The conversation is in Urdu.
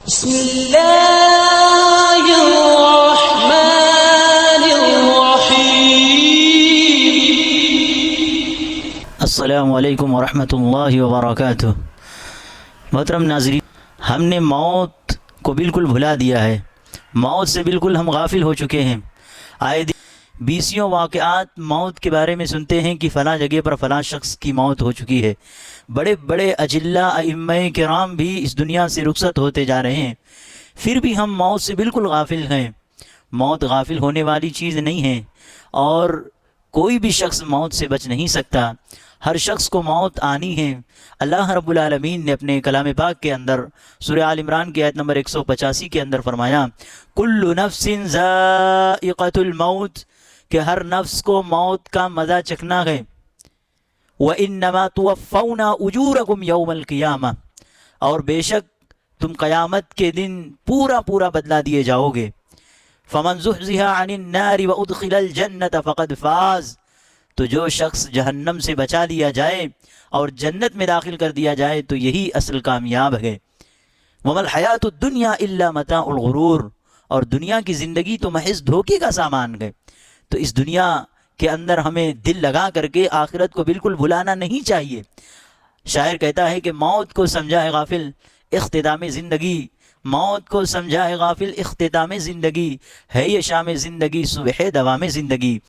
بسم اللہ الرحمن الرحیم۔ السلام علیکم ورحمۃ اللہ وبرکاتہ۔ محترم ناظرین، ہم نے موت کو بالکل بھلا دیا ہے، موت سے بالکل ہم غافل ہو چکے ہیں۔ آئے دن بیسیوں واقعات موت کے بارے میں سنتے ہیں کہ فلاں جگہ پر فلاں شخص کی موت ہو چکی ہے۔ بڑے بڑے اجلاء ائمہ کرام بھی اس دنیا سے رخصت ہوتے جا رہے ہیں، پھر بھی ہم موت سے بالکل غافل ہیں۔ موت غافل ہونے والی چیز نہیں ہے، اور کوئی بھی شخص موت سے بچ نہیں سکتا۔ ہر شخص کو موت آنی ہے۔ اللہ رب العالمین نے اپنے کلام پاک کے اندر سورہ آل عمران کی آیت نمبر 185 کے اندر فرمایا، کل نفس ذائقۃ الموت، کہ ہر نفس کو موت کا مزہ چکھنا ہے۔ وَإِنَّمَا تُوَفَّوْنَ أُجُورَكُمْ يَوْمَ الْقِيَامَةِ، اور بے شک تم قیامت کے دن پورا بدلہ دیے جاؤ گے۔ فَمَنْ زُحْزِحَ عَنِ النَّارِ وَأُدْخِلَ الْجَنَّةَ فَقَدْ فَازَ، تو جو شخص جہنم سے بچا دیا جائے اور جنت میں داخل کر دیا جائے تو یہی اصل کامیاب ہے۔ وَمَا الْحَيَاةُ الدُّنْيَا إِلَّا مَتَاعُ الْغُرُورِ، اور دنیا کی زندگی تو محض دھوکے کا سامان ہے۔ تو اس دنیا کے اندر ہمیں دل لگا کر کے آخرت کو بالکل بھلانا نہیں چاہیے۔ شاعر کہتا ہے کہ موت کو سمجھا ہے غافل اختتام زندگی، موت کو سمجھا ہے غافل اختتام زندگی، ہے یہ شام زندگی صبح دوام زندگی۔